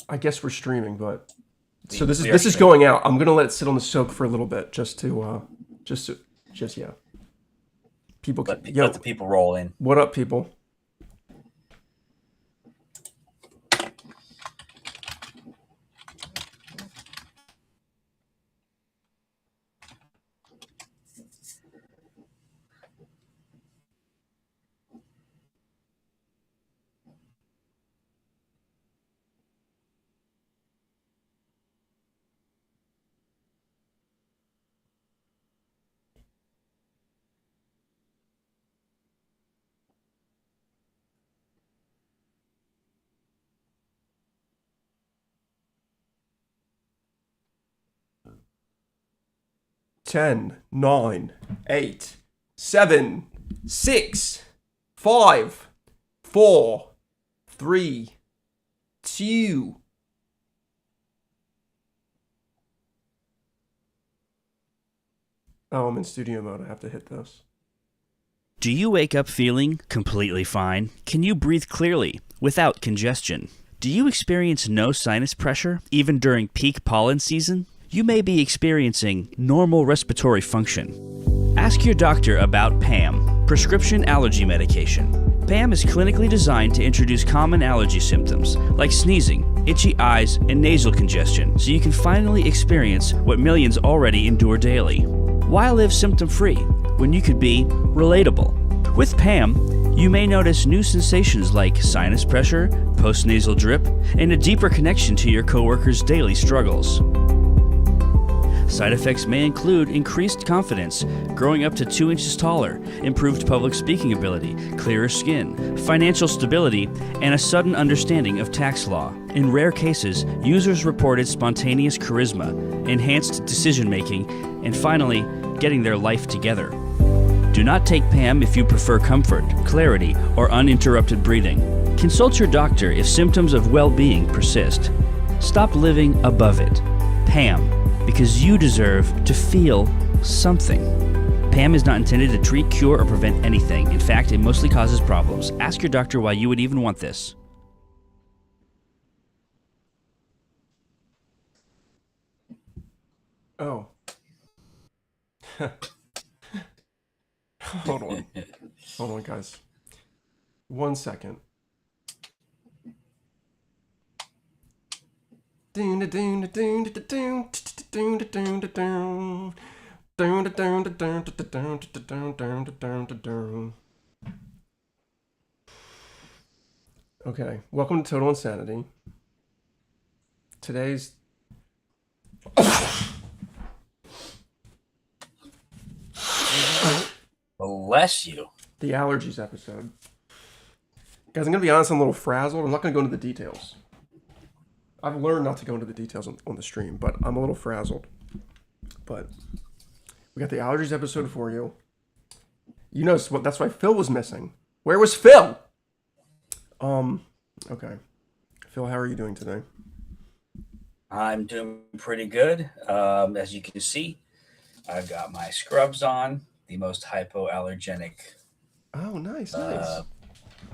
I guess we're streaming, but so We, this is we are this is streaming. going out. I'm gonna let it sit on the soak for a little bit, just to, just yeah. People can Let the yo, people roll in. what up, people? 10, 9, 8, 7, 6, 5, 4, 3, 2. Oh, I'm in studio mode. I have to hit this. Do you wake up feeling completely fine? Can you breathe clearly without congestion? Do you experience no sinus pressure even during peak pollen season? You may be experiencing normal respiratory function. Ask your doctor about PAM, prescription allergy medication. PAM is clinically designed to introduce common allergy symptoms like sneezing, itchy eyes, and nasal congestion, so you can finally experience what millions already endure daily. Why live symptom-free when you could be relatable? With PAM, you may notice new sensations like sinus pressure, postnasal drip, and a deeper connection to your coworkers' daily struggles. Side effects may include increased confidence, growing up to 2 inches taller, improved public speaking ability, clearer skin, financial stability, and a sudden understanding of tax law. In rare cases, users reported spontaneous charisma, enhanced decision making, and finally, getting their life together. Do not take PAM if you prefer comfort, clarity, or uninterrupted breathing. Consult your doctor if symptoms of well-being persist. Stop living above it. PAM, because you deserve to feel something. PAM is not intended to treat, cure, or prevent anything. In fact, it mostly causes problems. Ask your doctor why you would even want this. Oh, hold on. Hold on, guys. 1 second. Okay, welcome to Total Insanity. Today's Bless you. the allergies episode. Guys, I'm gonna be honest, I'm a little frazzled. I'm not gonna go into the details. I've learned not to go into the details on the stream, but I'm a little frazzled. But we got the allergies episode for you. You noticed what? That's why Phil was missing. Where was Phil? Okay. Phil, how are you doing today? I'm doing pretty good. As you can see, I've got my scrubs on, the most hypoallergenic Oh, nice.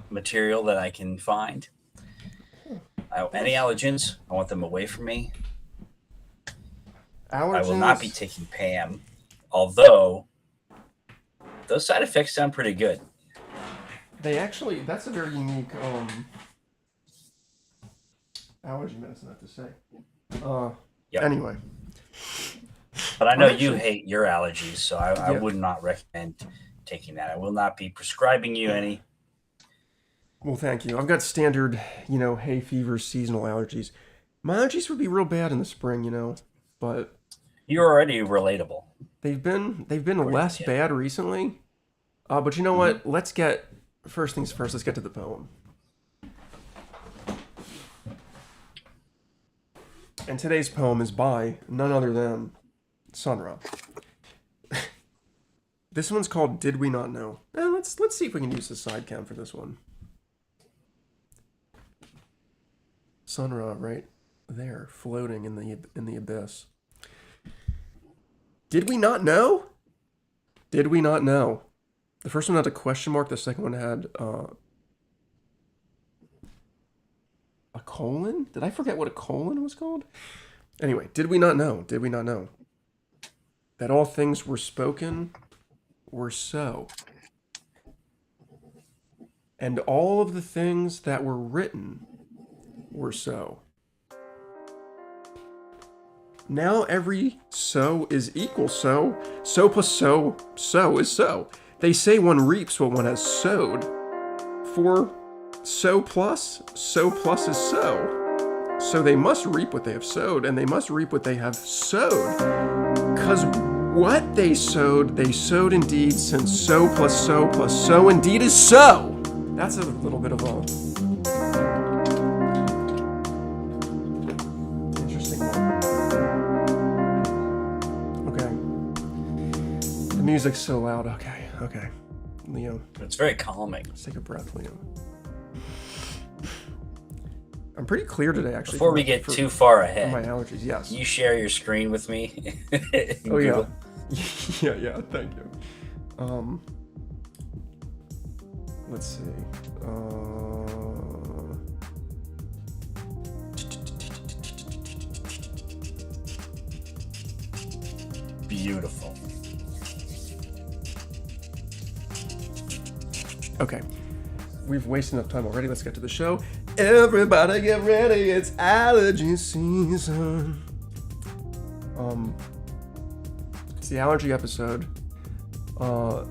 material that I can find. Any allergens, I want them away from me. I will not be Allergens. taking PAM, although those side effects sound pretty good. They actually, that's a very unique allergy medicine, I have to say. Yep. Anyway. But I know I'm you actually- hate your allergies, so I Yeah. would not recommend taking that. I will not be prescribing you any. Well, thank you. I've got standard, hay fever, seasonal allergies. My allergies would be real bad in the spring, but You're already relatable. they've been less Yeah. bad recently. But you know what? Let's get first things first. Let's get to the poem. And today's poem is by none other than Sunra. This one's called "Did We Not Know." Let's see if we can use the side cam for this one. Sunra, right there, floating in the abyss. Did we not know? Did we not know? The first one had a question mark. The second one had a colon? Did I forget what a colon was called? Anyway, did we not know? Did we not know that all things were spoken were so? And all of the things that were written were so. Now every so is equal so. So plus so is so. They say one reaps what one has sowed. For so plus is so. So they must reap what they have sowed, and they must reap what they have sowed. 'Cause what they sowed indeed, since so plus so indeed is so. That's a little bit of a interesting one. Okay. The music's so loud. Okay. Liam. It's very calming. Let's take a breath, Liam. I'm pretty clear today, actually. Before we get too far for ahead, my allergies, yes. you share your screen with me. Oh yeah. yeah. Thank you. Let's see. Beautiful. Okay. We've wasted enough time already. Let's get to the show. Everybody get ready. It's allergy season. It's the allergy episode. Oh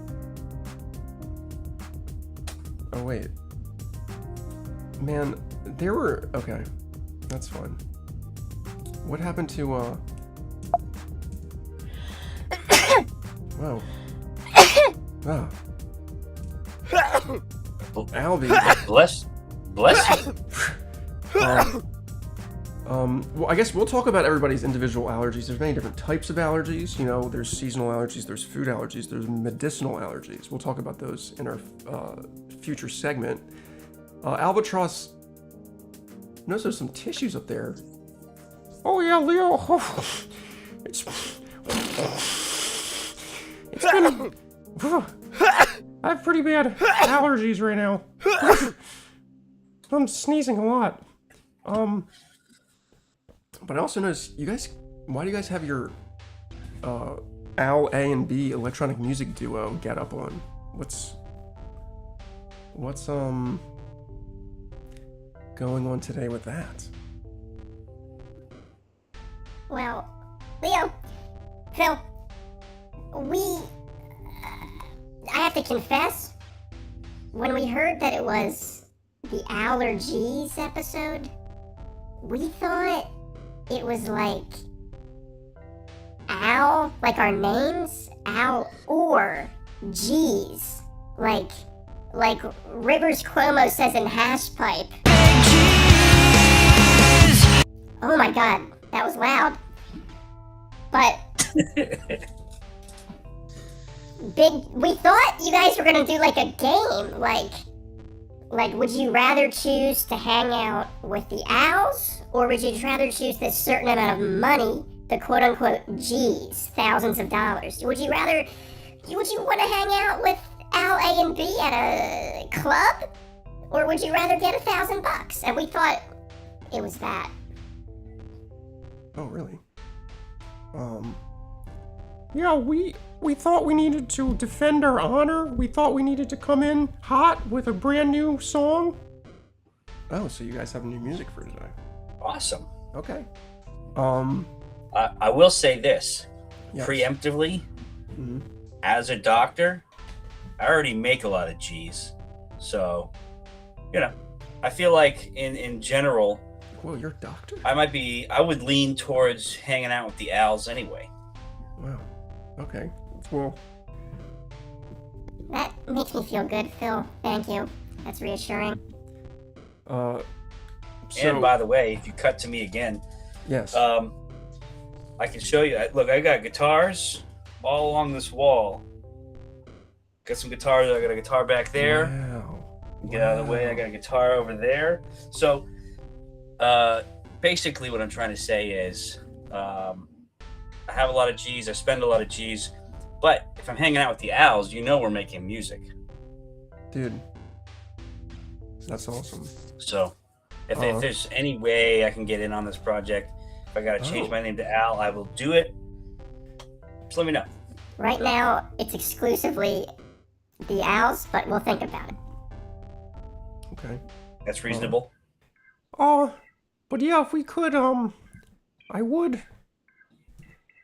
wait. Man, there were okay. That's fine. What happened to Whoa. Oh. Albie. Bless you. Well, I guess we'll talk about everybody's individual allergies. There's many different types of allergies. You know, there's seasonal allergies, there's food allergies, there's medicinal allergies. We'll talk about those in our future segment. Albatross, notice there's some tissues up there. Oh yeah, Leo. It's been. I have pretty bad allergies right now. I'm sneezing a lot. But I also noticed you guys. Why do you guys have your Al A and B electronic music duo get up on? What's going on today with that? Well, Leo, Phil, I have to confess, when we heard that it was the Allergies episode, we thought it was like Al, like our names, Al or G's, like Rivers Cuomo says in Hash Pipe. Oh my god, that was loud. But we thought you guys were gonna do like a game, like would you rather choose to hang out with the owls, or would you rather choose this certain amount of money, the quote unquote G's, thousands of dollars? Would you want to hang out with Al A and B at a club, or would you rather get $1,000? And we thought it was that. Oh really? Yeah, we thought we needed to defend our honor. We thought we needed to come in hot with a brand new song. Oh, so you guys have new music for today. Awesome. Okay. I will say this, Yes. preemptively, Mm-hmm. as a doctor, I already make a lot of G's. So, I feel like in general, Well, you're a doctor? I would lean towards hanging out with the owls anyway. Wow. Okay. Well, That makes me feel good, Phil. Thank you. That's reassuring. so, And by the way, if you cut to me again, yes. I can show you. Look, I got guitars all along this wall. Got some guitars. I got a guitar back there. Wow. Get out of the way. I got a guitar over there. So, basically, what I'm trying to say is, I have a lot of G's. I spend a lot of G's. But if I'm hanging out with the owls, we're making music. Dude. That's awesome. So, If there's any way I can get in on this project, if I got to change my name to Al, I will do it. Just let me know. Right now, it's exclusively the owls, but we'll think about it. Okay. That's reasonable. But yeah, if we could, I would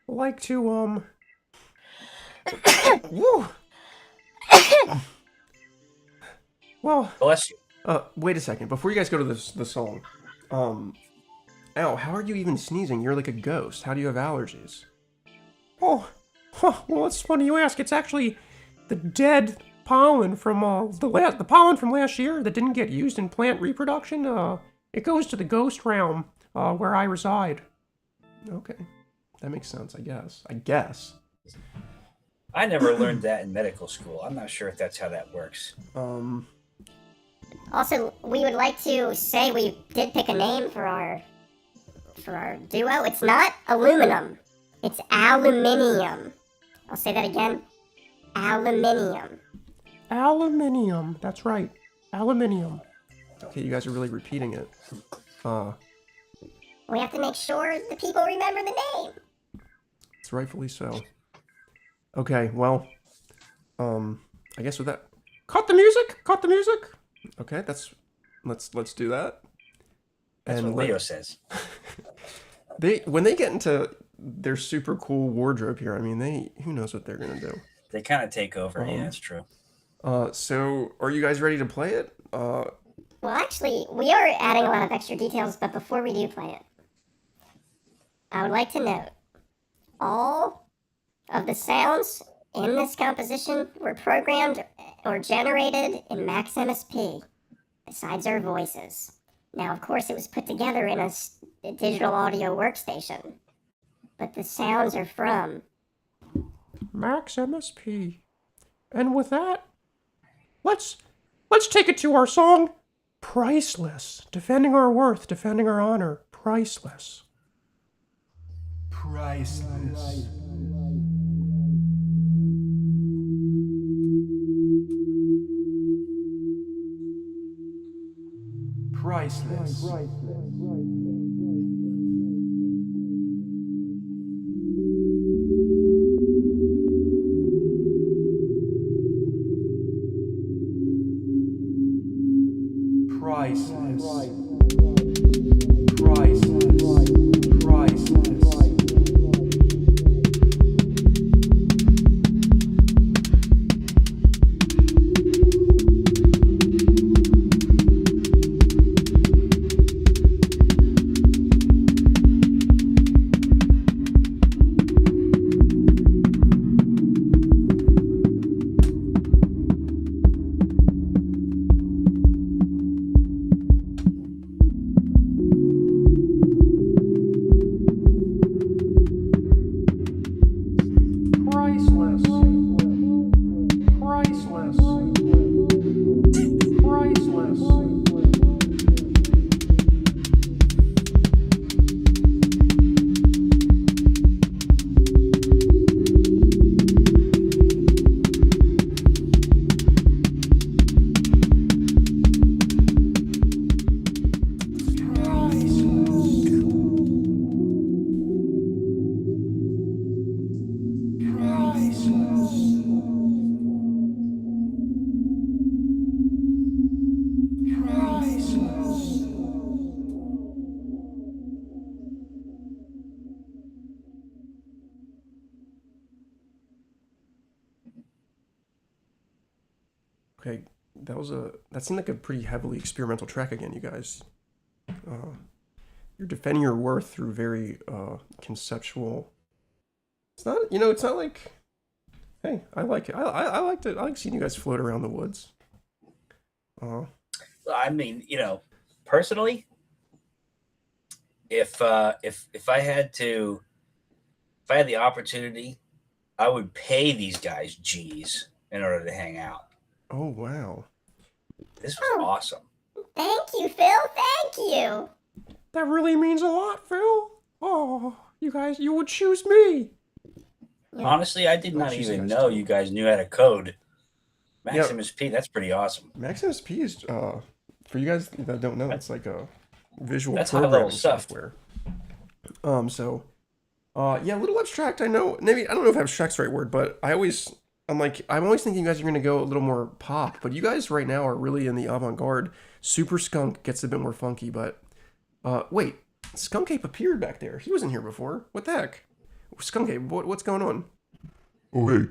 like to, woo. Well, Bless you. wait a second. Before you guys go to the song, Al, how are you even sneezing? You're like a ghost. How do you have allergies? Oh, well, it's funny you ask. It's actually the dead pollen from the pollen from last year that didn't get used in plant reproduction. It goes to the ghost realm, where I reside. Okay, that makes sense. I guess. I never learned that in medical school. I'm not sure if that's how that works. Also, we would like to say we did pick a name for our duo. It's not aluminum. It's ALuminium. I'll say that again. ALuminium. ALuminium. That's right. ALuminium. Okay, you guys are really repeating it. We have to make sure the people remember the name. It's rightfully so. Okay, well, I guess with that, cut the music. Okay, let's do that. That's what Leo says. When they get into their super cool wardrobe here, I mean, who knows what they're gonna do. They kind of take over. Yeah, that's true. So are you guys ready to play it? Well, actually, we are adding a lot of extra details, but before we do play it, I would like to note all of the sounds in this composition were programmed or generated in Max MSP, besides our voices. Now, of course, it was put together in a digital audio workstation, but the sounds are from Max MSP. And with that, let's take it to our song, Priceless. Defending our worth, defending our honor, priceless. Priceless. Priceless. Priceless. Okay, that seemed like a pretty heavily experimental track again, you guys. You're defending your worth through very conceptual. It's not like. Hey, I like it. I liked it. I like seeing you guys float around the woods. I mean, personally, if I had the opportunity, I would pay these guys G's in order to hang out. Oh wow, this was awesome. Thank you, Phil. Thank you. That really means a lot, Phil. Oh, you guys, you would choose me. Honestly, I did not even know you guys knew how to code. Maximus P, that's pretty awesome. Maximus P is for you guys that don't know, it's like visual That's programming high-level stuff. software. Yeah, a little abstract. I know. Maybe I don't know if abstract's the right word, but I'm always thinking you guys are gonna go a little more pop. But you guys right now are really in the avant-garde. Super Skunk gets a bit more funky, but wait, Skunk Ape appeared back there. He wasn't here before. What the heck? Skunk Ape, what's going on? Oh, hey,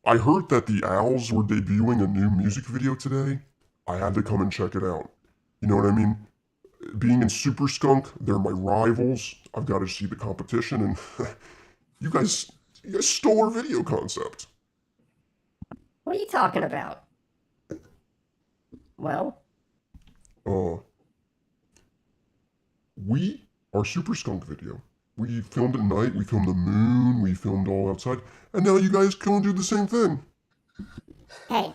I heard that the Owls were debuting a new music video today. I had to come and check it out. You know what I mean? Being in Super Skunk, they're my rivals. I've got to see the competition, and you guys stole our video concept. What are you talking about? Well, We our Super Skunk video. We filmed at night, we filmed the moon, we filmed all outside, and now you guys go and do the same thing. hey,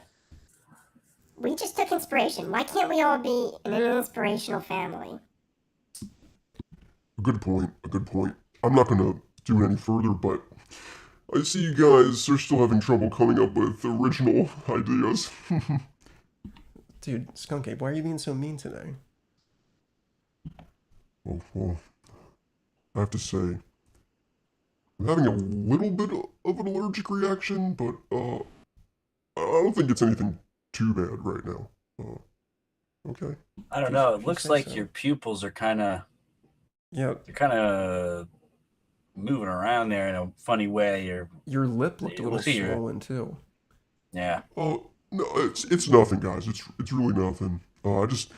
we just took inspiration. Why can't we all be in an inspirational family? A good point. I'm not gonna do it any further, but I see you guys are still having trouble coming up with original ideas. Dude, Skunk Ape, why are you being so mean today? Oh, well, I have to say, I'm having a little bit of an allergic reaction, but I don't think it's anything too bad right now. Okay. I don't know. It you looks say like so. your pupils are kind of Yeah, you're kind of moving around there in a funny way. your lip looked a little Look at your- swollen too. Yeah. Oh no, it's nothing, guys. It's really nothing. I just,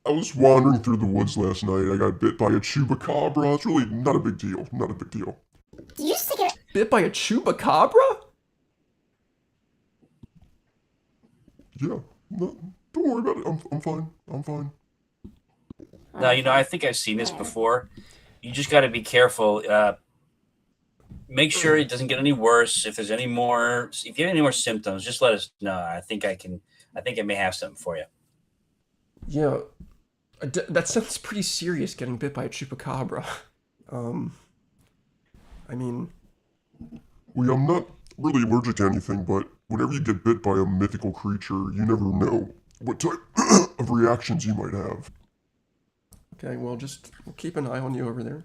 I was wandering through the woods last night. I got bit by a Chupacabra. It's really not a big deal. Not a big deal. Do you just think it? Bit by a Chupacabra? Yeah. No, don't worry about it. I'm fine. I'm fine. No, I think I've seen this before. You just got to be careful. Make sure it doesn't get any worse. If you have any more symptoms, just let us know. I think I may have something for you. Yeah, that sounds pretty serious. Getting bit by a Chupacabra. I mean, Well, I'm not really allergic to anything, but whenever you get bit by a mythical creature, you never know what type of reactions you might have. okay, well, we'll keep an eye on you over there.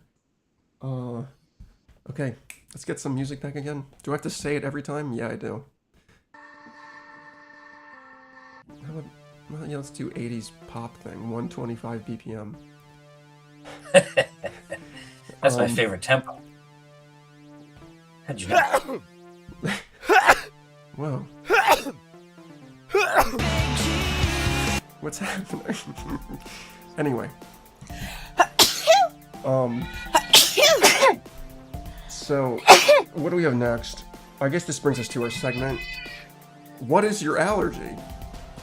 Okay, let's get some music back again. Do I have to say it every time? Yeah, I do. Well, yeah, let's do 80s pop thing, 125 BPM. That's my favorite tempo. How'd you know? Whoa. What's happening? Anyway. So, what do we have next? I guess this brings us to our segment. What is your allergy?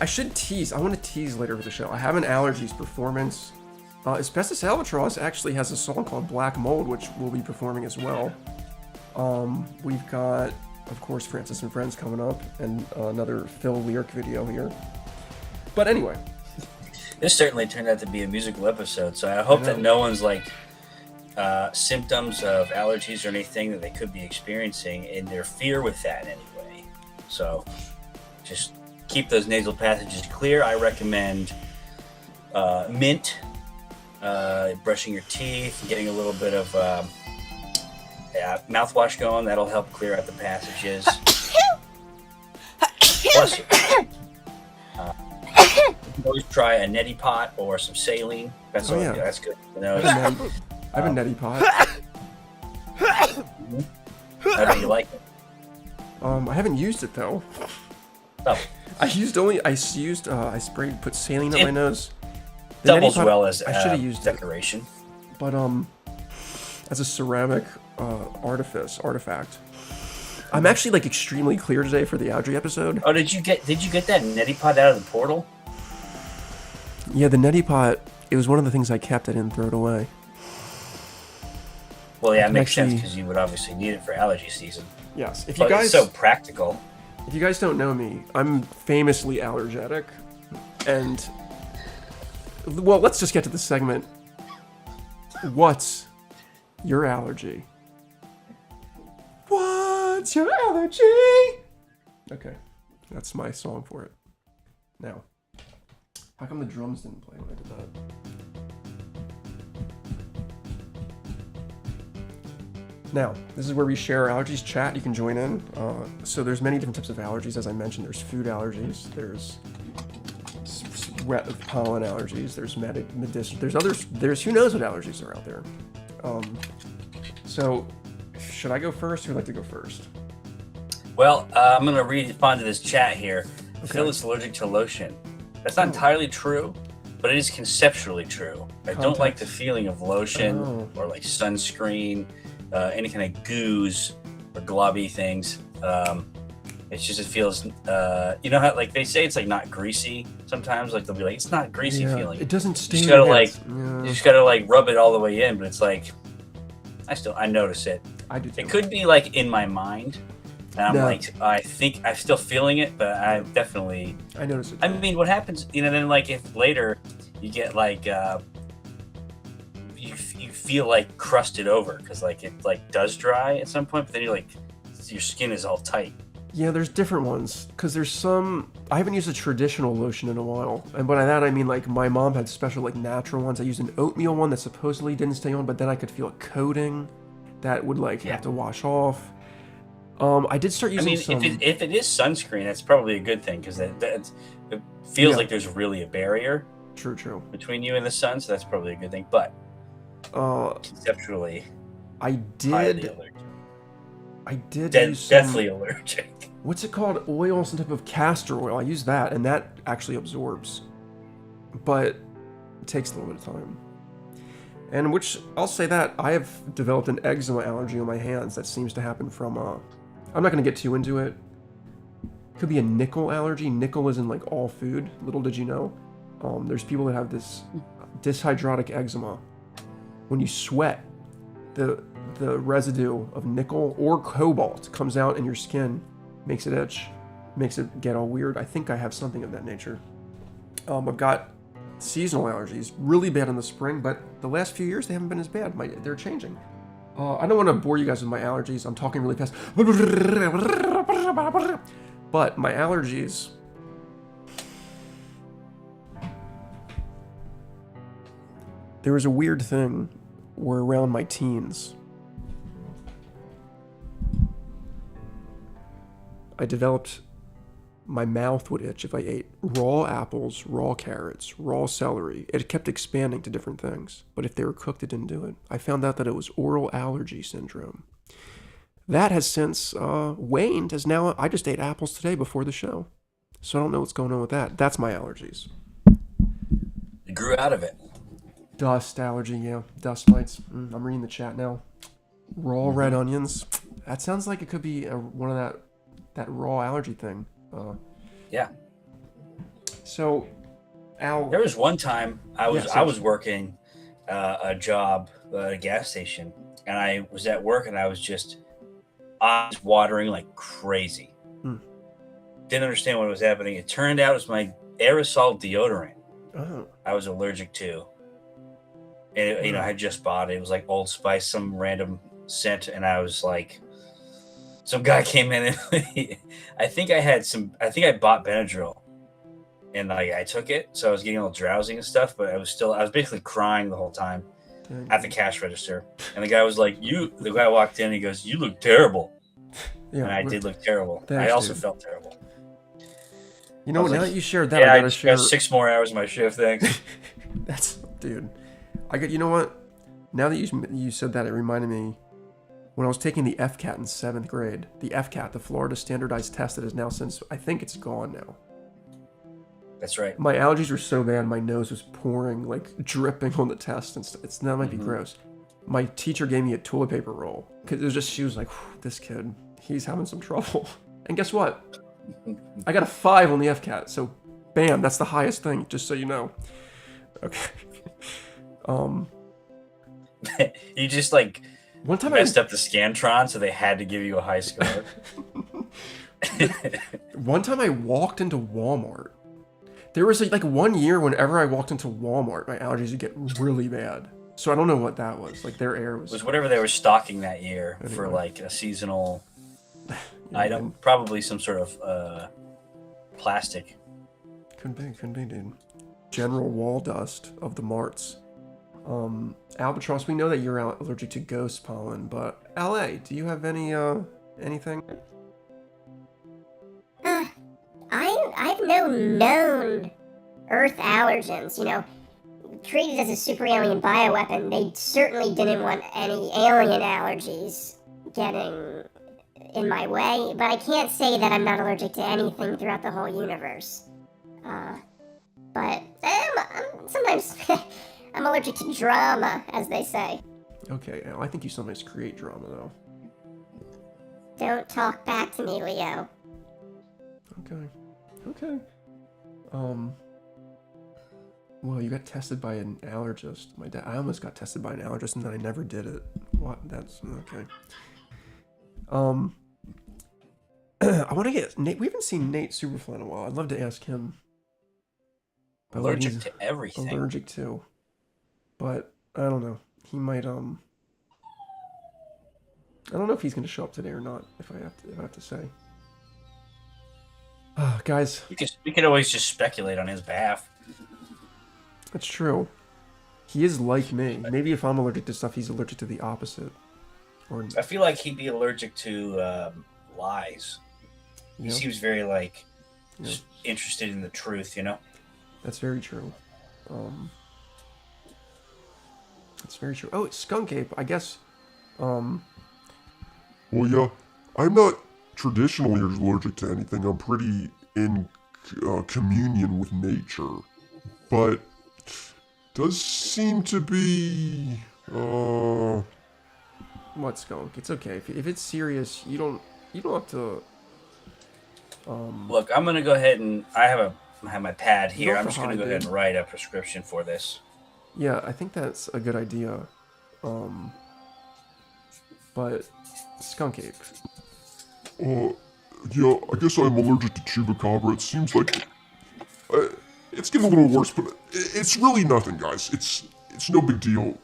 I should tease. I want to tease later for the show. I have an Allergies performance. Asbestos Albatross actually has a song called Black Mold, which we'll be performing as well. We've got, of course, Francis and Friends coming up, and another Phil lyric video here. But anyway. This certainly turned out to be a musical episode, so I hope that no one's symptoms of allergies or anything that they could be experiencing interfere with that in any way. So just keep those nasal passages clear. I recommend mint, brushing your teeth, getting a little bit of mouthwash going. That'll help clear out the passages. Plus, you can always try a neti pot or some saline. That's that's good. I have a neti pot. How do you like it? I haven't used it though. Oh. I sprayed, put saline up my nose. The Doubles neti pot, well as I should have used decoration. it, but as a ceramic artifact. I'm actually extremely clear today for the Allergy episode. Oh, did you get that neti pot out of the portal? Yeah, the neti pot. It was one of the things I kept. I didn't throw it away. Well, yeah, it makes sense because you would obviously need it for allergy season. Yes, But it's so practical. If you guys don't know me, I'm famously allergic, and well, let's just get to the segment. What's your allergy? What's your allergy? Okay, that's my song for it. Now, how come the drums didn't play when I did that? Now, this is where we share our allergies chat. You can join in. So there's many different types of allergies, as I mentioned. There's food allergies. There's wet pollen allergies. There's medicinal. There's others. There's who knows what allergies are out there. So, should I go first? Who would like to go first? Well, I'm going to respond to this chat here. Phil is allergic to lotion. That's not entirely true, but it is conceptually true. I don't like the feeling of lotion or like sunscreen, any kind of goos or globby things. It's just, it feels, you know how, like, they say it's like not greasy sometimes, like they'll be like, it's not greasy feeling. It doesn't stay. You just gotta like, you just gotta like rub it all the way in, but it's like, I notice it. I do too. It could be like in my mind, and I'm like, I think I'm still feeling it, but I notice it. I mean, what happens, you know, then like if later you get like, you feel like crusted over, because like it like does dry at some point, but then you're like, your skin is all tight. Yeah, there's different ones, because there's some, I haven't used a traditional lotion in a while, and by that I mean like my mom had special like natural ones. I used an oatmeal one that supposedly didn't stay on, but then I could feel a coating that would like have to wash off. I did start using some... if it is sunscreen, that's probably a good thing, because it feels like there's really a barrier true between you and the sun, so that's probably a good thing, but conceptually, I did use deathly allergic. What's it called? Oil, some type of castor oil. I use that, and that actually absorbs. But it takes a little bit of time. And which, I'll say that, I have developed an eczema allergy on my hands that seems to happen from, I'm not going to get too into it. It could be a nickel allergy. Nickel is in, like, all food. Little did you know. There's people that have this dyshydrotic eczema. When you sweat, the residue of nickel or cobalt comes out in your skin, makes it itch, makes it get all weird. I think I have something of that nature. I've got seasonal allergies, really bad in the spring, but the last few years they haven't been as bad. They're changing. I don't want to bore you guys with my allergies. I'm talking really fast. But my allergies... There was a weird thing where around my teens, I developed, my mouth would itch if I ate raw apples, raw carrots, raw celery. It kept expanding to different things, but if they were cooked, it didn't do it. I found out that it was oral allergy syndrome. That has since waned, as now I just ate apples today before the show. So I don't know what's going on with that. That's my allergies. You grew out of it. Dust allergy, yeah. Dust mites. I'm reading the chat now. Raw red onions. That sounds like it could be one of that raw allergy thing. Yeah. So, Al... There was one time I was working a job at a gas station, and I was at work, and I was eyes watering like crazy. Didn't understand what was happening. It turned out it was my aerosol deodorant. I was allergic to. And I had just bought it. It was like Old Spice, some random scent, and I was like, some guy came in and I think I bought Benadryl, and I took it, so I was getting a little drowsy and stuff, but I was basically crying the whole time at the cash register. And the guy was like, the guy walked in and he goes, "You look terrible." Yeah, and I did look terrible. I also felt terrible. You know, now that you shared that, I got 6 more hours of my shift, thanks. Dude. You know what? Now that you said that, it reminded me when I was taking the FCAT in 7th grade. The FCAT, the Florida Standardized Test, that is now since, I think it's gone now. That's right. My allergies were so bad, my nose was pouring, like dripping on the test, and that might be gross. My teacher gave me a toilet paper roll because it was just, she was like, "This kid, he's having some trouble." And guess what? I got a 5 on the FCAT, so bam, that's the highest thing, just so you know. Okay. You just like one time messed up the Scantron, so they had to give you a high score. One time I walked into Walmart. There was like 1 year whenever I walked into Walmart, my allergies would get really bad. So I don't know what that was. Like their air was... It was whatever they were stocking that year for like a seasonal item. Probably some sort of plastic. Could be, dude. General wall dust of the marts. Albatross, we know that you're allergic to ghost pollen, but LA, do you have anything? I've no known Earth allergens, you know. Treated as a super alien bioweapon, they certainly didn't want any alien allergies getting in my way, but I can't say that I'm not allergic to anything throughout the whole universe. But I'm sometimes I'm allergic to drama, as they say. Okay, Al, I think you sometimes create drama, though. Don't talk back to me, Leo. Okay. Well, you got tested by an allergist. I almost got tested by an allergist, and then I never did it. What? That's okay. I want to get Nate. We haven't seen Nate Superfly in a while. I'd love to ask him. about what Allergic he's to everything. Allergic to, but I don't know. He might. I don't know if he's going to show up today or not. If I have to say. Guys. We could always just speculate on his behalf. That's true. He is like me. Maybe if I'm allergic to stuff, he's allergic to the opposite. Or I feel like he'd be allergic to lies. He seems very interested in the truth, you know? That's very true. That's very true. Oh, it's Skunk Ape. I guess. Well, yeah, I'm not traditionally allergic to anything. I'm pretty in communion with nature, but does seem to be What, Skunk? It's okay. If it's serious, you don't have to. Look, I'm gonna go ahead and I have my pad You here. don't I'm have just to gonna go hide, ahead dude. and write a prescription for this. Yeah, I think that's a good idea. But Skunk Ape. yeah, I guess I'm allergic to Chupacabra. It seems like it's getting a little worse, but it's really nothing, guys. It's no big deal.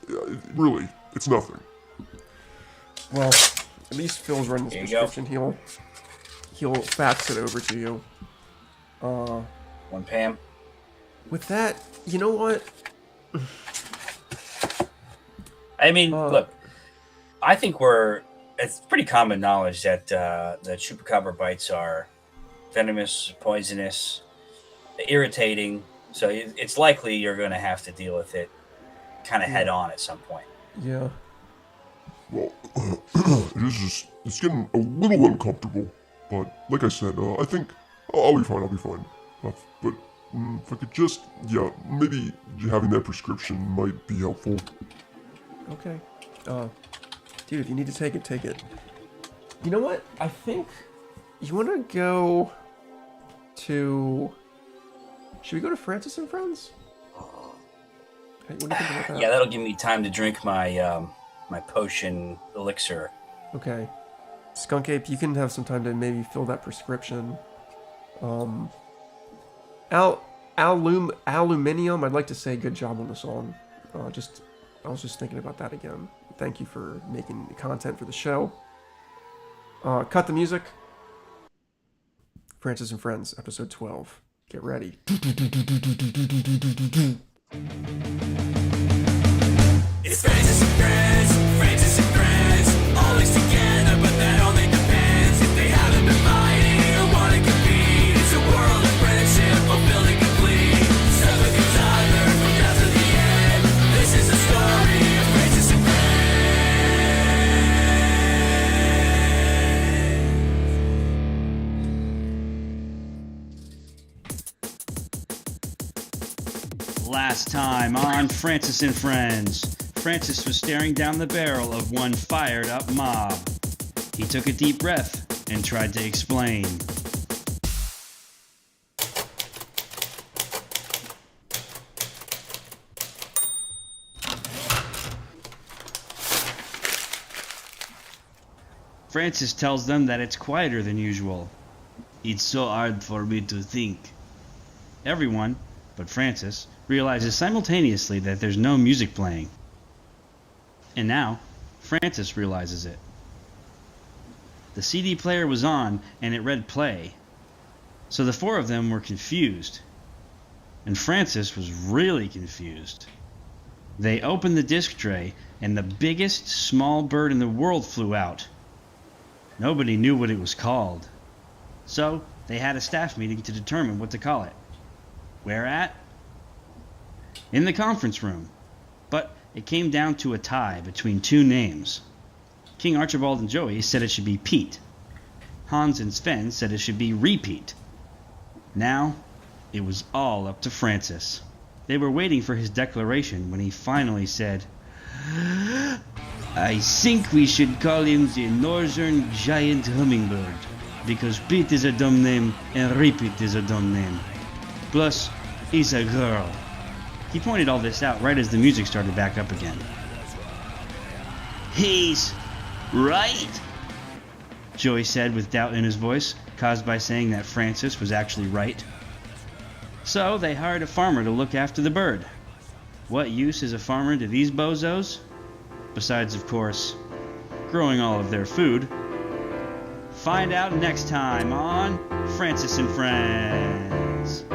Really, it's nothing. Well, at least Phil's running this Here you go. prescription. He'll fax it over to you. One Pam. With that, you know what? I mean, look, I think it's pretty common knowledge that the Chupacabra bites are venomous, poisonous, irritating. So it's likely you're going to have to deal with it kind of head on at some point. Yeah. Well, it's getting a little uncomfortable, but like I said, I think I'll be fine. But if I could just, maybe having that prescription might be helpful. Okay. Dude, if you need to take it, take it. You know what? I think you want to go to. Should we go to Francis and Friends? Hey, what do you think about that? Yeah, that'll give me time to drink my my potion elixir. Okay. Skunk Ape, you can have some time to maybe fill that prescription. ALuminium, I'd like to say good job on the song. I was just thinking about that again. Thank you for making the content for the show. Cut the music. Francis and Friends, episode 12. Get ready. It's Francis and Friends, always together, but that only depends if they haven't been fighting or want to compete. It's a world of friendship, fulfilled and complete. Seven comes either from now to the end. This is the story of Francis and Friends. Last time on Francis and Friends. Francis was staring down the barrel of one fired-up mob. He took a deep breath and tried to explain. Francis tells them that it's quieter than usual. It's so hard for me to think. Everyone, but Francis, realizes simultaneously that there's no music playing. And now, Francis realizes it. The CD player was on, and it read play. So the four of them were confused. And Francis was really confused. They opened the disc tray, and the biggest small bird in the world flew out. Nobody knew what it was called. So they had a staff meeting to determine what to call it. Where at? In the conference room. But it came down to a tie between two names. King Archibald and Joey said it should be Pete. Hans and Sven said it should be Repeat. Now, it was all up to Francis. They were waiting for his declaration when he finally said, I think we should call him the Northern Giant Hummingbird, because Pete is a dumb name and Repeat is a dumb name. Plus, he's a girl. He pointed all this out right as the music started back up again. He's right, Joey said with doubt in his voice, caused by saying that Francis was actually right. So they hired a farmer to look after the bird. What use is a farmer to these bozos? Besides, of course, growing all of their food. Find out next time on Francis and Friends.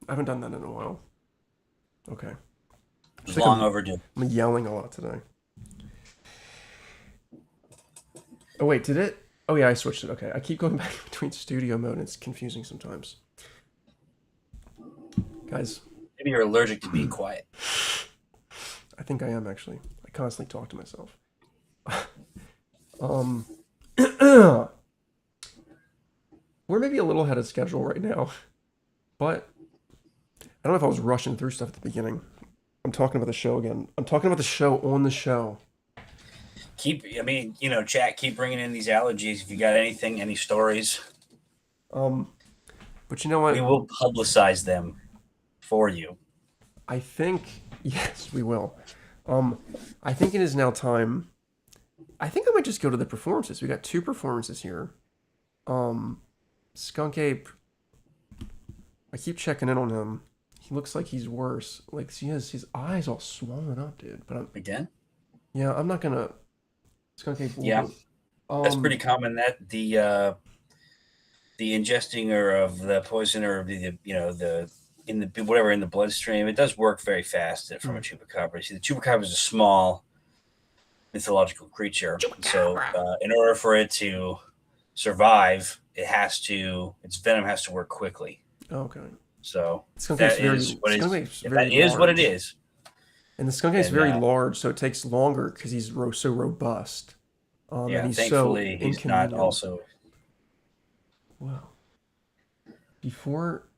I haven't done that in a while. Okay. It's long overdue. I'm yelling a lot today. Oh, wait, did it? Oh, yeah, I switched it. Okay, I keep going back between studio mode, and it's confusing sometimes. Guys. Maybe you're allergic to being quiet. I think I am, actually. I constantly talk to myself. We're maybe a little ahead of schedule right now, but I don't know if I was rushing through stuff at the beginning. I'm talking about the show again. I'm talking about the show on the show. Chat, keep bringing in these allergies. If you got anything, any stories. But you know what? We will publicize them for you. I think, yes, we will. I think it is now time. I think I might just go to the performances. We got 2 performances here. Skunk Ape, I keep checking in on him. He looks like he's worse. Like, he has his eyes all swollen up, dude. But Again? Yeah, I'm not gonna. Skunk Ape. Yeah, that's pretty common. That the ingesting or of the poison or the in the bloodstream, it does work very fast from a chupacabra. See, the chupacabra is a small mythological creature, so in order for it to survive, its venom has to work quickly. Okay. So Skunk that Ape's is what it very is. large. What it is. And the Skunk Ape's very large, so it takes longer because he's so robust. Yeah, and he's thankfully so he's not also. Wow. Before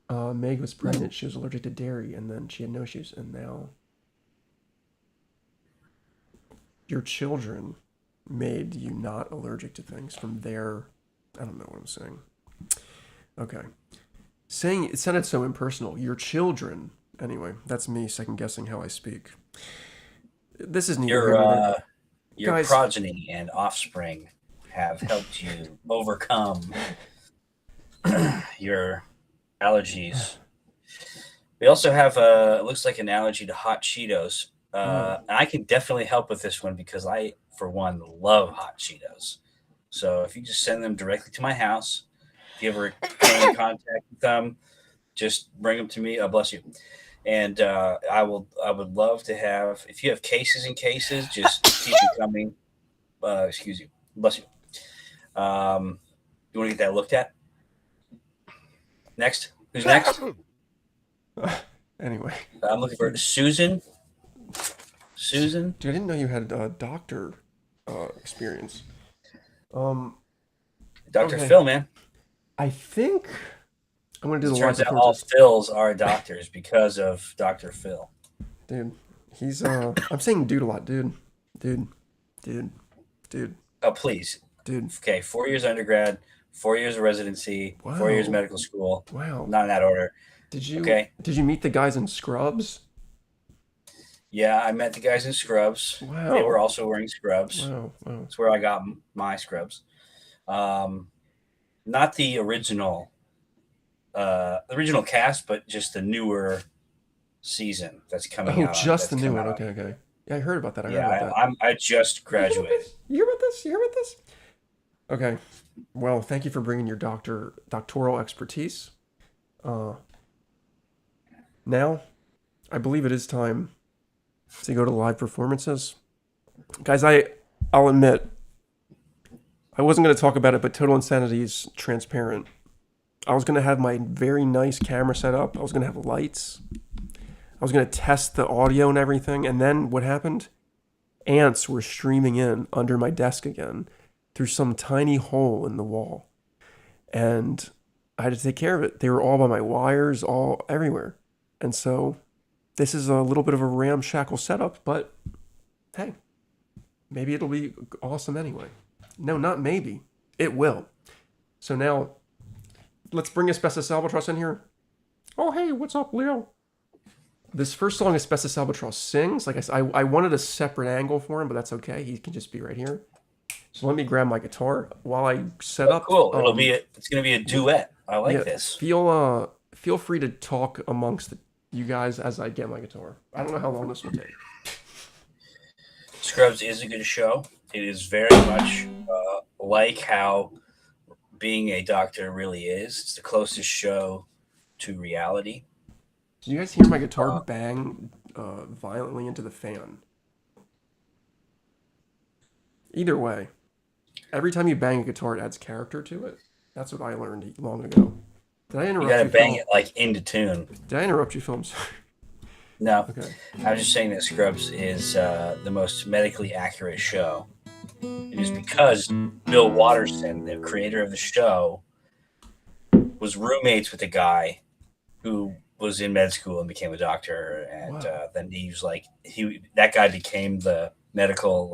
Meg was pregnant, she was allergic to dairy, and then she had no issues, and now your children made you not allergic to things from their. I don't know what I'm saying. Okay. Saying it sounded so impersonal. Your children. Anyway, that's me second guessing how I speak. This isn't Your Guys, progeny and offspring have helped you overcome your allergies. We also have it looks like an allergy to hot Cheetos. And I can definitely help with this one because I, for one, love hot Cheetos. So if you just send them directly to my house, if you ever came in contact with them, just bring them to me. Bless you. And I would love to have, if you have cases and cases, just keep them coming. Excuse you. Bless you. You want to get that looked at? Next. Who's next? Anyway. I'm looking for Susan. Susan? Dude, I didn't know you had a doctor experience. Dr. Okay. Phil, man. I think I'm going to do the Turns live out all performances. Phils are doctors because of Dr. Phil. Dude, he's I'm saying dude a lot, dude. Oh, please. Dude. Okay, 4 years undergrad, 4 years of residency, Wow. 4 years medical school. Wow. Not in that order. Did you Okay. Did you meet the guys in Scrubs? Yeah, I met the guys in Scrubs. Wow. They were also wearing scrubs. Wow. Wow. That's where I got my scrubs. Not the original cast, but just the newer season that's coming out. Oh, just the that's new come one. out. Okay. Yeah, I heard about that. I heard Yeah, about that. I just graduated. You hear about this? Okay. Well, thank you for bringing your doctoral expertise. Now, I believe it is time to go to live performances. Guys, I'll admit, I wasn't going to talk about it, but Total Insanity is transparent. I was going to have my very nice camera set up. I was going to have lights. I was going to test the audio and everything. And then what happened? Ants were streaming in under my desk again through some tiny hole in the wall. And I had to take care of it. They were all by my wires, all everywhere. And so this is a little bit of a ramshackle setup, but hey, maybe it'll be awesome anyway. No, not maybe. It will. So now, let's bring Asbestos Albatross in here. Oh, hey, what's up, Leo? This first song Asbestos Albatross sings. Like I wanted a separate angle for him, but that's okay. He can just be right here. So let me grab my guitar while I set up. Cool. It's going to be a duet. I like this. Feel free to talk amongst you guys as I get my guitar. I don't know how long this will take. Scrubs is a good show. It is very much like how being a doctor really is. It's the closest show to reality. Did you guys hear my guitar bang violently into the fan? Either way, every time you bang a guitar, it adds character to it. That's what I learned long ago. Did I interrupt you? You gotta bang Phil? it like into tune. Did I interrupt you, Films? No. Okay. I was just saying that Scrubs is the most medically accurate show. It is because Bill Watterson, the creator of the show, was roommates with a guy who was in med school and became a doctor, and then he was like that guy became the medical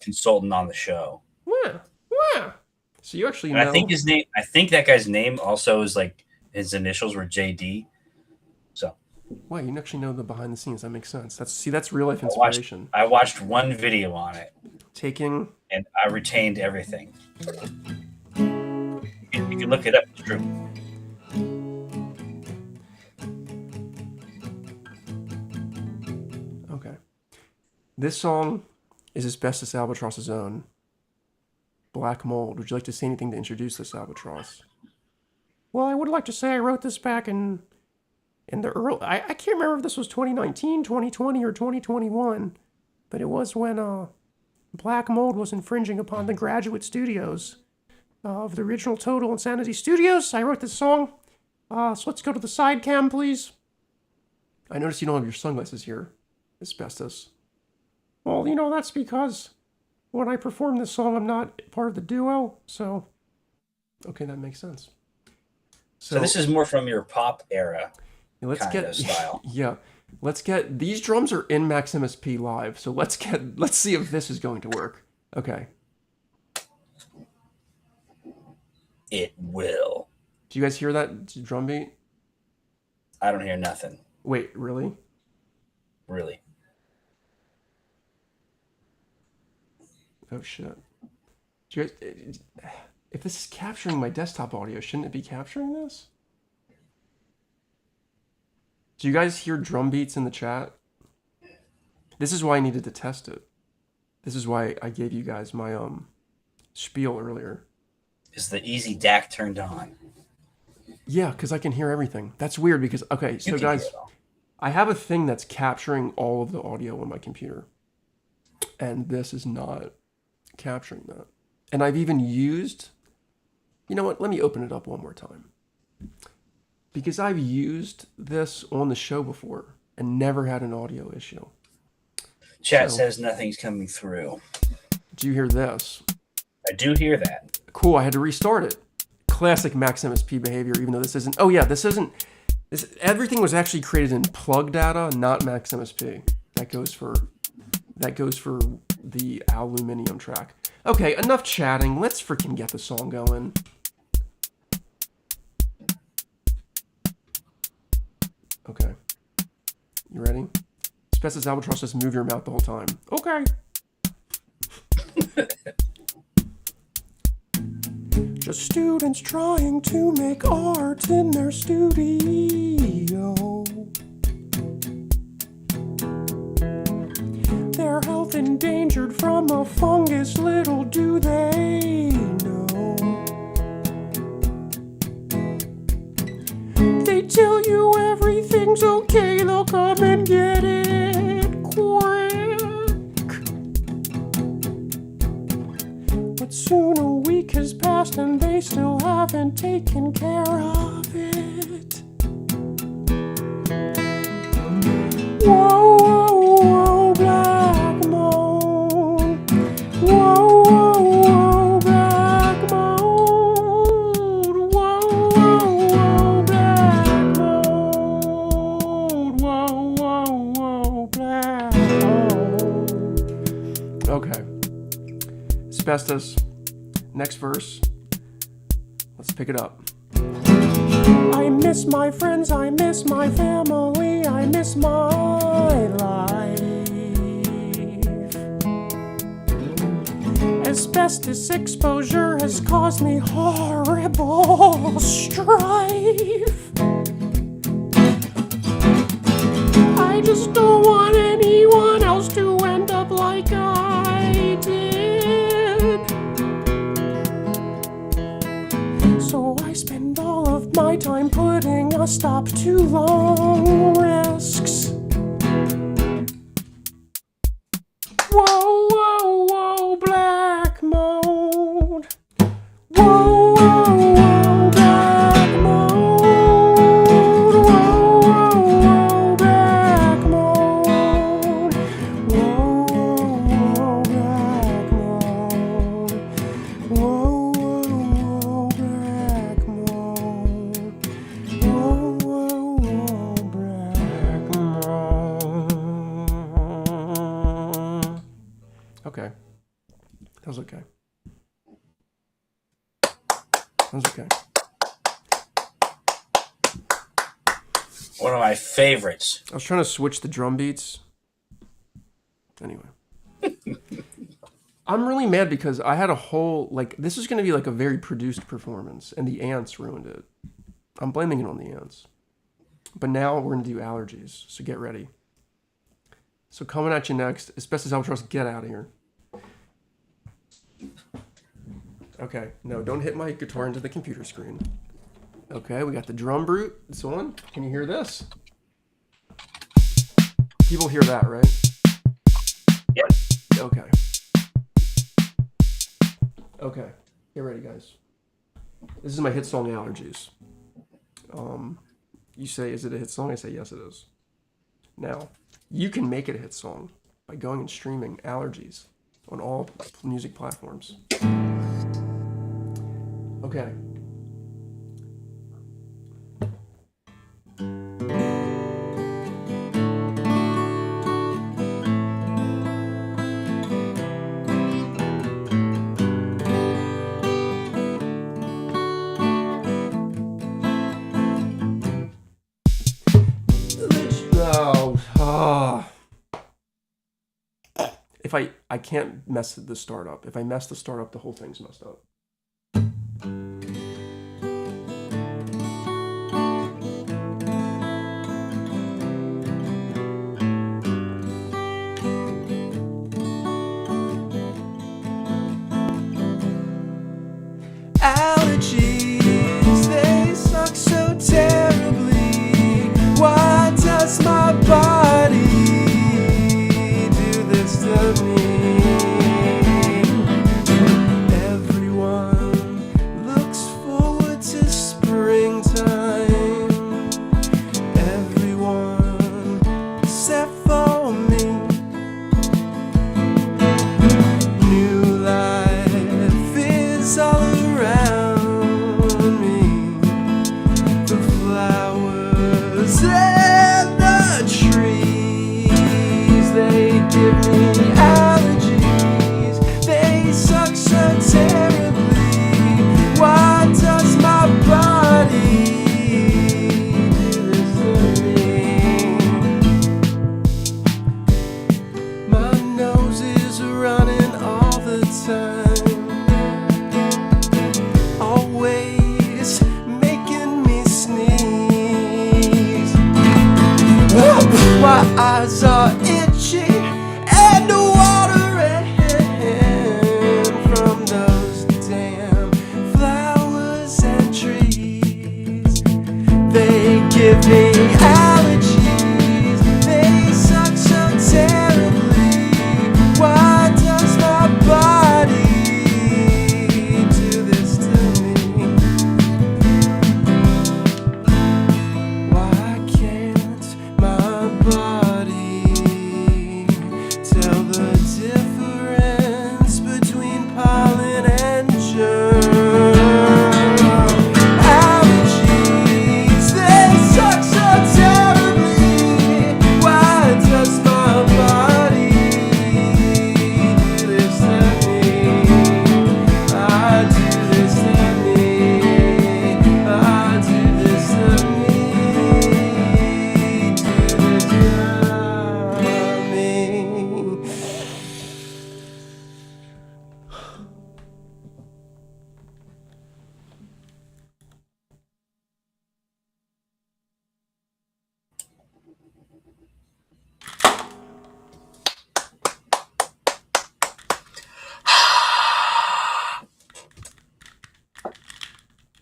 consultant on the show. Wow. So you actually know. I think that guy's name also is like his initials were JD. So. Wow, you actually know the behind the scenes. That makes sense. That's real life inspiration. I watched one video on it. And I retained everything. You can look it up. It's true. Okay. This song is Asbestos Albatross's own. Black Mold. Would you like to say anything to introduce this albatross? Well, I would like to say I wrote this back in the early... I can't remember if this was 2019, 2020, or 2021, but it was when Black Mold was infringing upon the graduate studios of the original Total Insanity Studios. I wrote this song. So let's go to the side cam, please. I noticed you don't have your sunglasses here, Asbestos. Well, that's because when I perform this song, I'm not part of the duo, so... Okay, that makes sense. So this is more from your pop era style. Yeah. Let's get... These drums are in Maximus P live, so let's see if this is going to work. Okay. It will. Do you guys hear that drum beat? I don't hear nothing. Wait, really? Really? Oh, shit. Do you guys, if this is capturing my desktop audio, shouldn't it be capturing this? Do you guys hear drum beats in the chat? This is why I needed to test it. This is why I gave you guys my spiel earlier. Is the Easy DAC turned on? Yeah, because I can hear everything. That's weird because, okay, so guys, I have a thing that's capturing all of the audio on my computer. And this is not capturing that. And I've even used... You know what? Let me open it up one more time. Because I've used this on the show before and never had an audio issue. Chat says nothing's coming through. Do you hear this? I do hear that. Cool, I had to restart it. Classic Maximus P behavior, even though this isn't... Oh yeah, this isn't... Everything was actually created in plug data, not Maximus P. That goes for the ALuminium track. Okay, enough chatting. Let's freaking get the song going. Okay. You ready? Asbestos Albatross, just move your mouth the whole time. Okay. Just students trying to make art in their studio. Their health endangered from a fungus, little do they know. They tell you everything's okay, they'll come and get it quick. But soon a week has passed and they still haven't taken care of it. Whoa, whoa, whoa, black moan. Whoa, whoa, whoa, black moan. Whoa, whoa, whoa, black moan. Whoa, whoa, whoa, black moan. Okay. Asbestos. Next verse. Let's pick it up. I miss my friends, I miss my family, I miss my life. Asbestos exposure has caused me horrible strife. I just don't want anyone else to end up like I did. So I spend all of my time putting a stop to long risks. Whoa, whoa, whoa, black mode. Whoa, whoa, whoa, black mode. Whoa, whoa, whoa, black mode. Whoa, whoa, black mode. Whoa, whoa, black mode. Whoa, whoa, black mode. Okay. That was okay. That was okay. One of my favorites. I was trying to switch the drum beats. Anyway. I'm really mad because I had a whole, like, this is going to be like a very produced performance, and the ants ruined it. I'm blaming it on the ants. But now we're going to do allergies, so get ready. So coming at you next, Asbestos Albatross, get out of here. Okay, no, don't hit my guitar into the computer screen. Okay, we got the drum brute. It's on. Can you hear this? People hear that, right? Yep. Okay. Okay, get ready, guys. This is my hit song, Allergies. You say, is it a hit song? I say, yes, it is. Now, you can make it a hit song by going and streaming Allergies on all music platforms. Okay. If I can't mess the start up. If I mess the start up, the whole thing's messed up. Allergies, they suck so terribly. Why does my body do this to me? Everyone looks forward to springtime. Everyone except for me. New life is all around.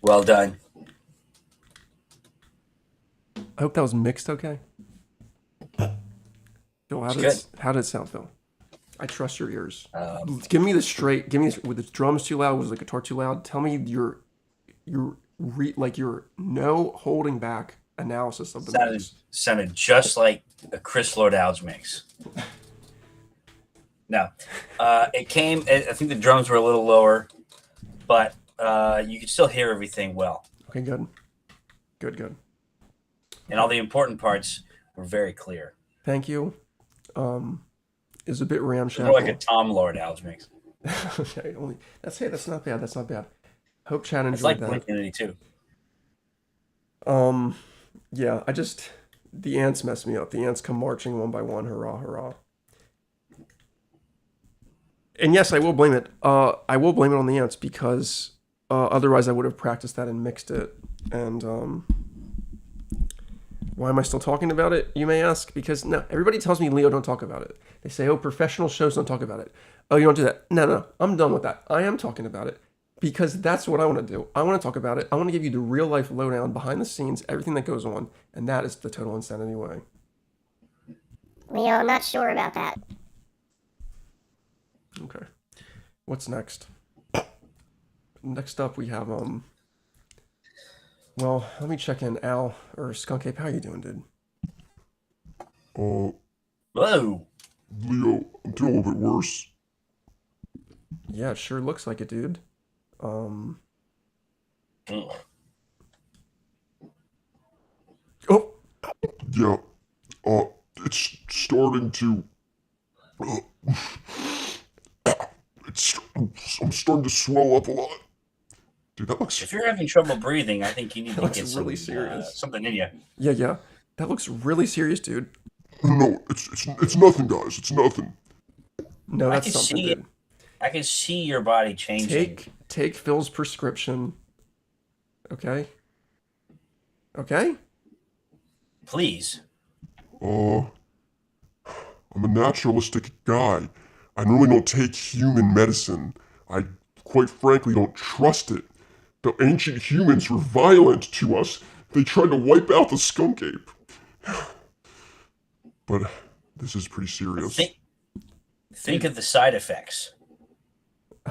Well done. I hope that was mixed okay. Phil, It's how did it sound, Phil? I trust your ears. Um, Give me the straight. Give me with the drums too loud. Was the guitar too loud? Tell me your no holding back analysis of the mix. sounded just like a Chris Lord-Alge mix. No, it came. I think the drums were a little lower, but you could still hear everything well, Okay, good. and all the important parts were very clear. Thank you. Is a bit More ramshackle. like a Tom Lord-Alge mix. Okay, that's not bad. That's not bad. Hope Chad It's enjoyed like that. Blink-182. Yeah, the ants mess me up. The ants come marching one by one. Hurrah, hurrah. And yes, I will blame it. I will blame it on the ants because otherwise I would have practiced that and mixed it. And why am I still talking about it, you may ask? Because no, everybody tells me, Leo, don't talk about it. They say, oh, professional shows don't talk about it. Oh, you don't do that. No, I'm done with that. I am talking about it because that's what I want to do. I want to talk about it. I want to give you the real life lowdown, behind the scenes, everything that goes on. And that is the Total Insanity way. Leo, I'm not sure about that. Okay. What's next? Next up, we have, well, let me check in. Al, or Skunk Ape, how you doing, dude? Whoa. Leo, I'm doing a little bit worse. Yeah, it sure looks like it, dude. Ugh. Oh, Yeah. It's starting to. I'm starting to swell up a lot. Dude, that looks. If you're having trouble breathing, I think you need to Looks get really serious. something in you. yeah. That looks really serious, dude. No, it's nothing, guys. It's nothing. No, I that's can something, see it. dude. I can see your body changing. Take Phil's prescription. Okay? Okay? Please. I'm a naturalistic guy. I normally don't take human medicine. I, quite frankly, don't trust it. The ancient humans were violent to us. They tried to wipe out the skunk ape. But this is pretty serious. Think of the side effects.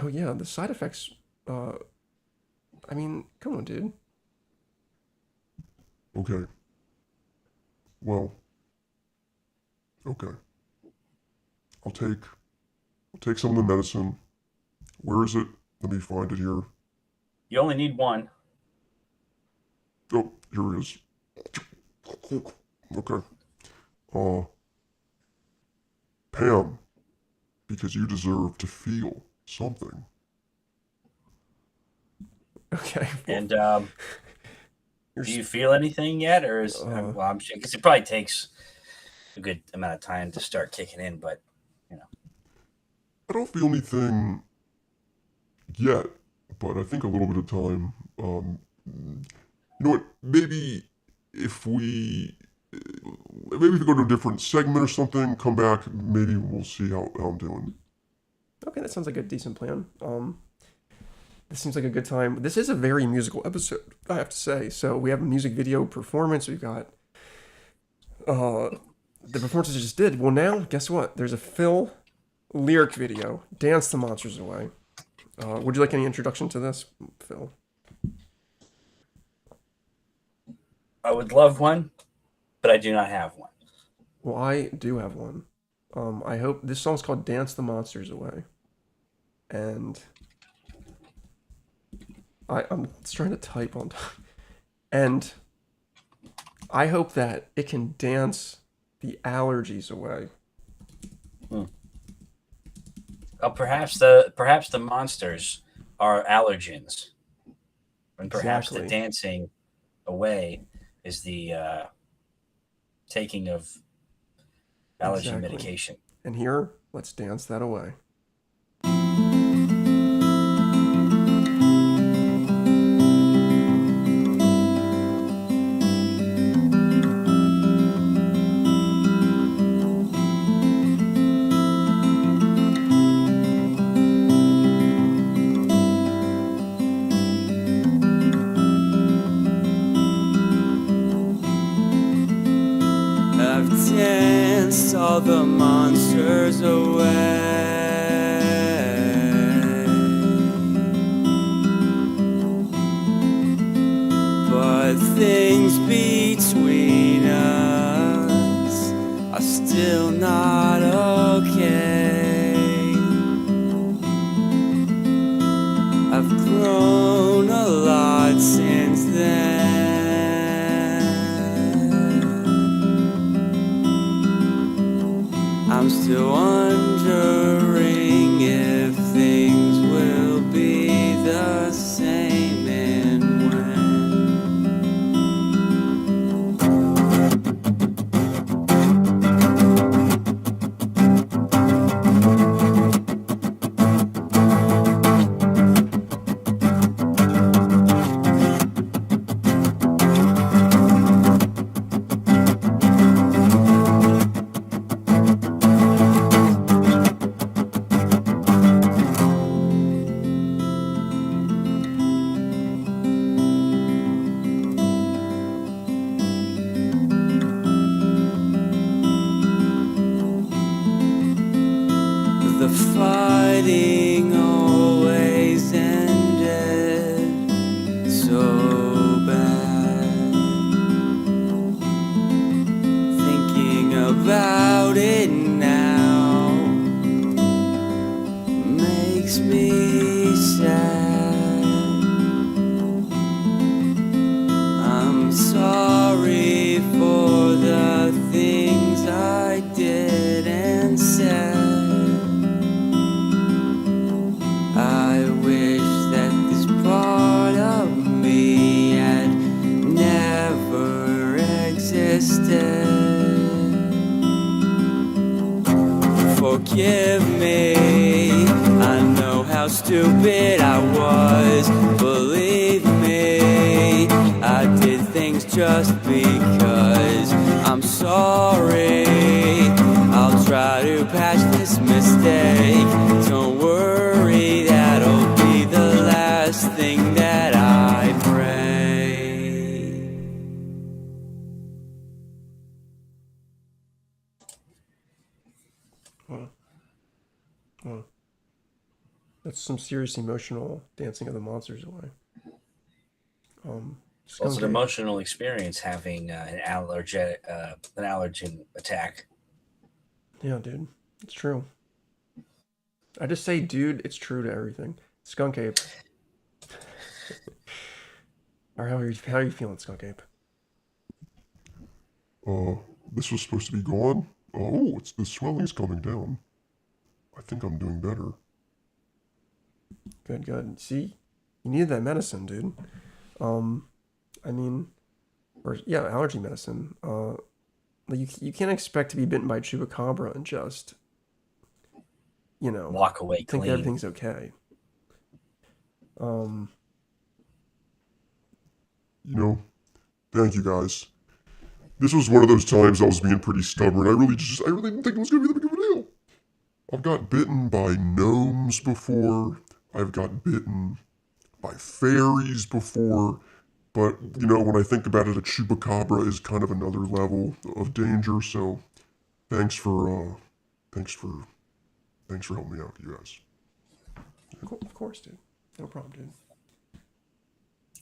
Oh, yeah, the side effects, I mean, come on, dude. Okay. Well. Okay. I'll take some of the medicine. Where is it? Let me find it here. You only need one. Oh, here it is. Okay. Pam, because you deserve to feel something. Okay. And You're do you feel anything yet, or is well? I'm sure because it probably takes a good amount of time to start kicking in, but I don't feel anything yet, but I think a little bit of time. You know what? Maybe if we go to a different segment or something, come back, maybe we'll see how I'm doing. Okay, that sounds like a decent plan. This seems like a good time. This is a very musical episode, I have to say. So we have a music video performance. We've got the performances I just did. Well, now, guess what? There's a Phil lyric video, Dance the Monsters Away. Would you like any introduction to this, Phil? I would love one, but I do not have one. Well, I do have one. I hope this song's called Dance the Monsters Away. And I'm just trying to type on time. And I hope that it can dance the allergies away. Perhaps the monsters are allergens, and perhaps Exactly. the dancing away is the taking of allergy Exactly. medication. And here, let's dance that away. wanders away. But things between us are still not okay. I've grown a lot since then. I'm still wondering if things will be the same and when. The fighting always ended so bad. Thinking about it now makes me sad. I'm sorry for the things I did and said. I wish that this part of me had never existed. Forgive me, I know how stupid I was. Believe me, I did things just because. I'm sorry, I'll try to patch this mistake. Don't worry, that'll be the last thing that I pray. Well, that's some serious emotional dancing of the monsters away. Well, it's Skunk an Ape. emotional experience having an allergen attack. Yeah, dude, it's true. I just say, dude, it's true to everything. Skunk Ape. Or how are you feeling, Skunk Ape? This was supposed to be gone. Oh, the swelling's coming down. I think I'm doing better. Good, good. See, you needed that medicine, dude. I mean, allergy medicine. You can't expect to be bitten by a Chupacabra and just, Walk away think clean. everything's okay. Thank you guys. This was one of those times I was being pretty stubborn. I really didn't think it was gonna be that big of a deal. I've got bitten by gnomes before. I've got bitten by fairies before. But, when I think about it, a Chupacabra is kind of another level of danger, so thanks for helping me out, you guys. Of course, dude. No problem, dude.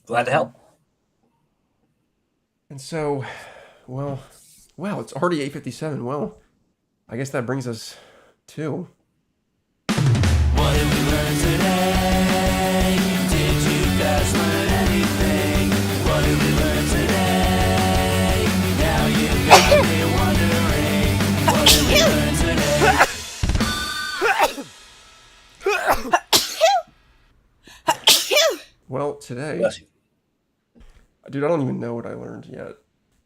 Glad to help. And so, wow, it's already 8:57. Well, I guess that brings us to What did we learn today? Did you guys learn anything? What did we learn today? Now you got me wondering. What did we learn today? well today. Bless you. Dude, I don't even know what I learned yet.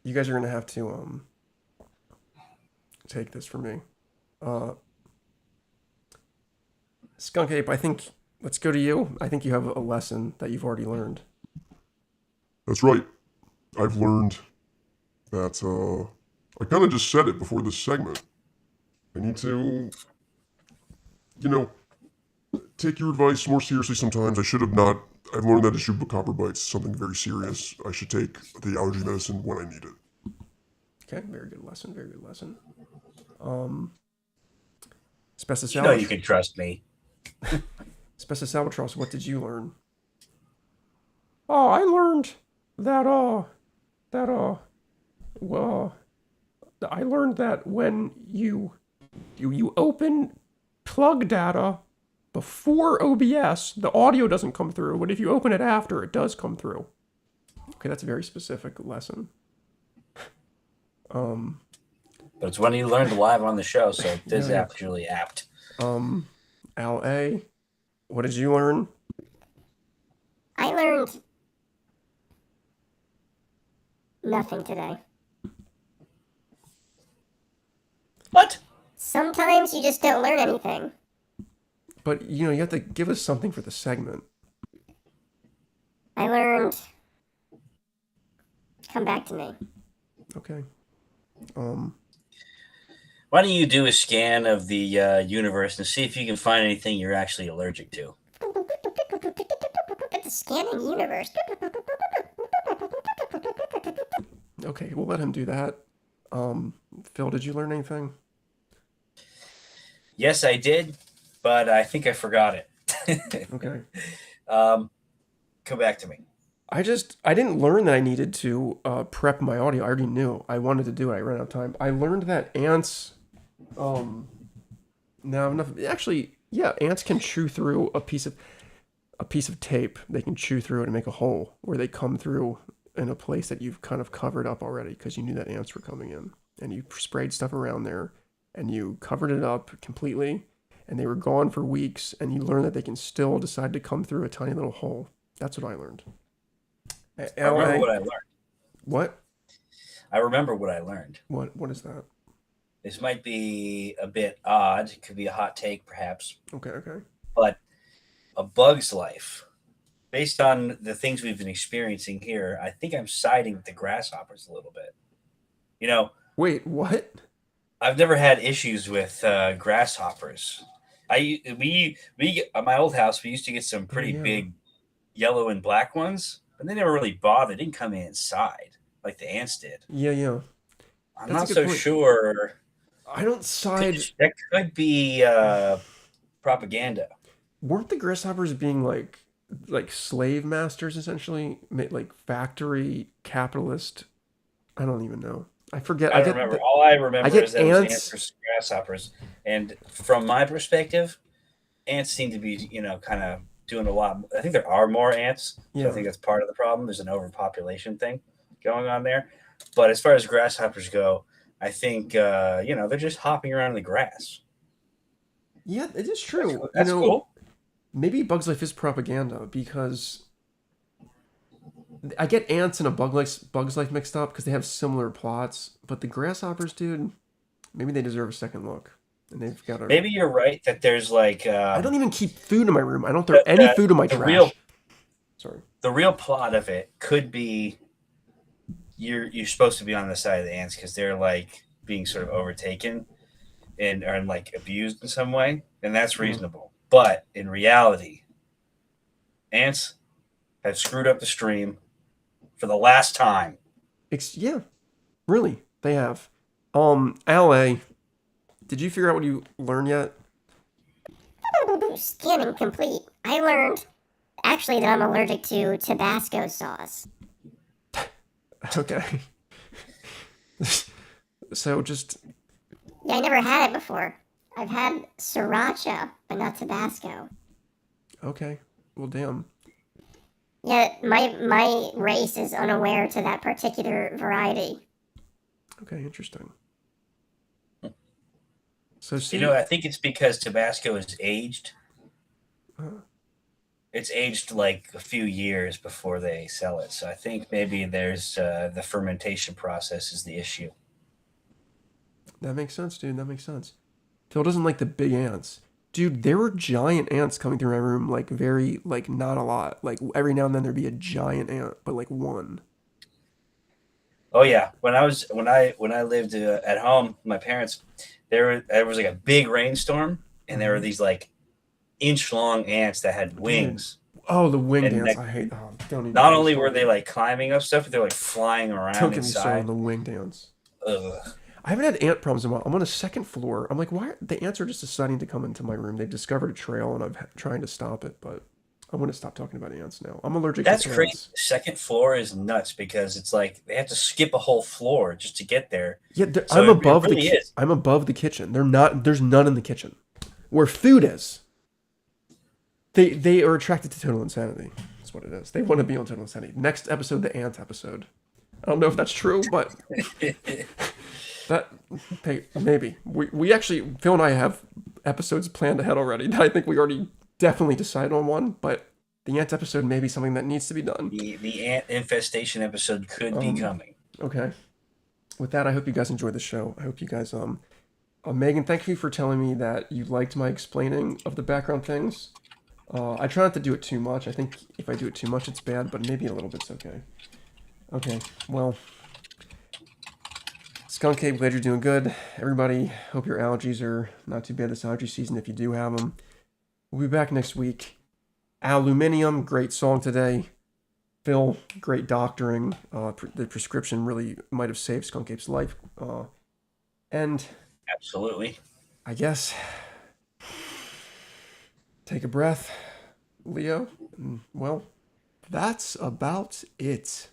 You guys are gonna have to take this from me. Skunk Ape, I think let's go to you. I think you have a lesson that you've already learned. That's right. I've learned that, I kind of just said it before this segment. I need to, take your advice more seriously sometimes. I should have not. I've learned that a Chupacabra bite is something very serious. I should take the allergy medicine when I need it. Okay, very good lesson, very good lesson. Asbestos You know you can trust me. Asbestos Albatross, what did you learn? Oh, I learned that well, I learned that when you open plug data before OBS, the audio doesn't come through, but if you open it after, it does come through. Okay, that's a very specific lesson. But it's when you learned live on the show, so it is Yeah. actually apt. Al A, what did you learn? I learned nothing today. What? Sometimes you just don't learn anything. But you have to give us something for the segment. I learned. Come back to me. Okay. Why don't you do a scan of the universe and see if you can find anything you're actually allergic to? It's a scanning universe. Okay, we'll let him do that. Phil, did you learn anything? Yes, I did, but I think I forgot it. Okay. Come back to me. I didn't learn that I needed to prep my audio. I already knew. I wanted to do it. I ran out of time. I learned that ants, no, enough. Actually, yeah, ants can chew through a piece of tape. They can chew through it and make a hole where they come through in a place that you've kind of covered up already because you knew that ants were coming in, and you sprayed stuff around there, and you covered it up completely, and they were gone for weeks, and you learn that they can still decide to come through a tiny little hole. That's what I learned. I remember what I learned. What? I remember what I learned. What is that? This might be a bit odd. It could be a hot take, perhaps. Okay. But a bug's life, based on the things we've been experiencing here, I think I'm siding with the grasshoppers a little bit. Wait, what? I've never had issues with grasshoppers. We at my old house, we used to get some pretty big yellow and black ones, but they never really bothered. They didn't come inside like the ants did. Yeah. I'm That's not a good so point. sure. I don't side. That could be propaganda. Weren't the grasshoppers being like slave masters essentially, like factory capitalist? I don't even know. I forget. I don't remember. All I remember get is that it was ants. ants versus grasshoppers. And from my perspective, ants seem to be, kind of doing a lot. I think there are more ants. So I think that's part of the problem. There's an overpopulation thing going on there. But as far as grasshoppers go, I think, they're just hopping around in the grass. Yeah, it is true. That's cool. Maybe Bugs Life is propaganda because I get ants and Bugs Life mixed up because they have similar plots. But the grasshoppers, dude, maybe they deserve a second look. And they've got Maybe you're right that there's like... I don't even keep food in my room. I don't throw any food in my trash. The real plot of it could be you're supposed to be on the side of the ants because they're like being sort of overtaken and are like abused in some way. And that's reasonable. But in reality, ants have screwed up the stream for the last time. Yeah, really, they have. LA, did you figure out what you learned yet? Scanning complete. I learned actually that I'm allergic to Tabasco sauce. Okay. So just... Yeah, I never had it before. I've had sriracha, but not Tabasco. Okay. Well, damn. Yeah, my race is unaware to that particular variety. Okay, interesting. So see, I think it's because Tabasco is aged. It's aged like a few years before they sell it. So I think maybe there's the fermentation process is the issue. that makes sense, dude. That makes sense. Phil doesn't like the big ants. Dude, there were giant ants coming through my room, like very, like not a lot. Like every now and then there'd be a giant ant, but like one. Oh yeah, when I lived at home, with my parents, there was like a big rainstorm, and there were these like inch-long ants that had wings. Oh, the winged And ants! like, I hate. Oh, don't even. Not only were they like climbing up stuff, but they're like flying around Don't get me started on inside. the winged ants. Ugh. I haven't had ant problems in a while. I'm on a second floor. I'm like, why? The ants are just deciding to come into my room. They've discovered a trail, and I'm trying to stop it, but I want to stop talking about ants now. I'm allergic That's to crazy. ants. Second floor is nuts because it's like they have to skip a whole floor just to get there. Yeah, So I'm it above really is. I'm above the kitchen. There's none in the kitchen. Where food is. They are attracted to total insanity. That's what it is. They want to be on total insanity. Next episode, the ant episode. I don't know if that's true, but maybe. We actually, Phil and I have episodes planned ahead already. I think we already definitely decided on one, but the ant episode may be something that needs to be done. The ant infestation episode could be coming. Okay. With that, I hope you guys enjoyed the show. I hope you guys Megan, thank you for telling me that you liked my explaining of the background things. I try not to do it too much. I think if I do it too much, it's bad, but maybe a little bit's okay. Okay, well, Skunk Ape, glad you're doing good. Everybody, hope your allergies are not too bad this allergy season if you do have them. We'll be back next week. ALuminium, great song today. Phil, great doctoring. The prescription really might have saved Skunk Ape's life. And Absolutely. I guess take a breath, Leo. Well, that's about it.